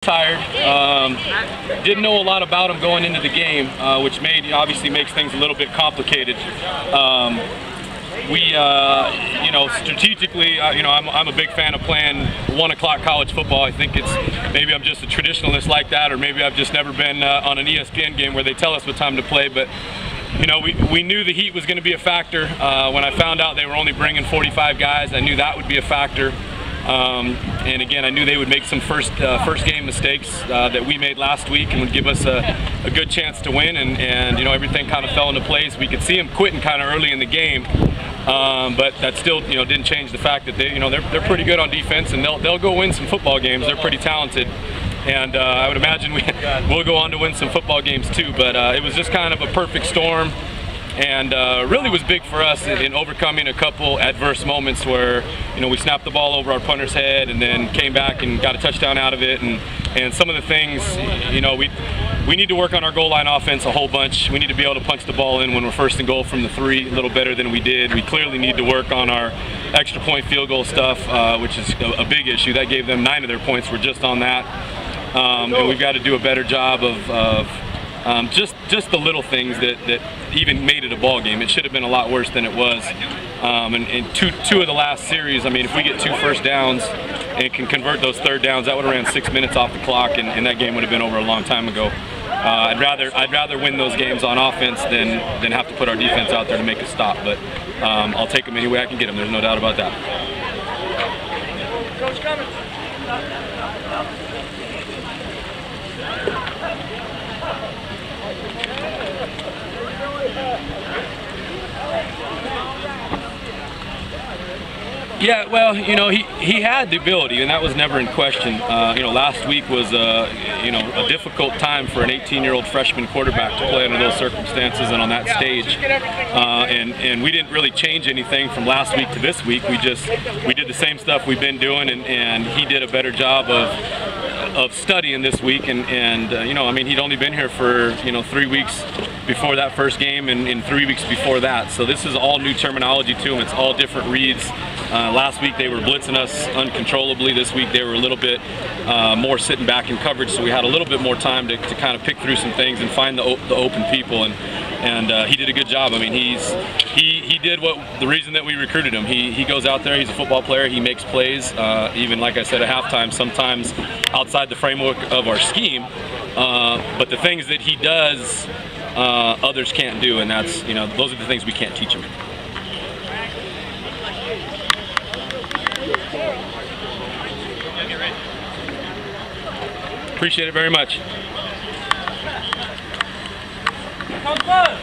Tired. Didn't know a lot about him going into the game, which obviously makes things a little bit complicated. Strategically, I'm a big fan of playing 1 o'clock college football. I think maybe I'm just a traditionalist like that, or maybe I've just never been on an ESPN game where they tell us what time to play. But we knew the heat was going to be a factor. When I found out they were only bringing 45 guys, I knew that would be a factor. And again, I knew they would make some first game mistakes that we made last week and would give us a good chance to win. And everything kind of fell into place. We could see them quitting kind of early in the game, but that still didn't change the fact that they're pretty good on defense, and they'll go win some football games. They're pretty talented. And I would imagine we'll go on to win some football games too. But it was just kind of a perfect storm. And really was big for us in overcoming a couple adverse moments where we snapped the ball over our punter's head and then came back and got a touchdown out of it. And some of the things, we need to work on our goal line offense a whole bunch. We need to be able to punch the ball in when we're first and goal from the 3 a little better than we did. We clearly need to work on our extra point field goal stuff, which is a big issue. That gave them 9 of their points were just on that. And we've got to do a better job of just the little things that even made it a ball game. It should have been a lot worse than it was. And two of the last series, if we get 2 first downs and can convert those third downs, that would have ran 6 minutes off the clock, and that game would have been over a long time ago. I'd rather win those games on offense than have to put our defense out there to make a stop. But I'll take them any way I can get them. There's no doubt about that. Coach coming. Yeah, well, he had the ability, and that was never in question. Last week was a difficult time for an 18-year-old freshman quarterback to play under those circumstances and on that stage. And we didn't really change anything from last week to this week. We did the same stuff we've been doing, and he did a better job of studying this week. And he'd only been here for 3 weeks before that first game and 3 weeks before that. So this is all new terminology to him. It's all different reads. Last week they were blitzing us uncontrollably. This week they were a little bit more sitting back in coverage, so we had a little bit more time to kind of pick through some things and find the open people. And he did a good job. He did the reason that we recruited him. He goes out there. He's a football player. He makes plays. Even like I said at halftime, sometimes outside the framework of our scheme. But the things that he does, others can't do, and that's those are the things we can't teach him. Appreciate it very much. Come on.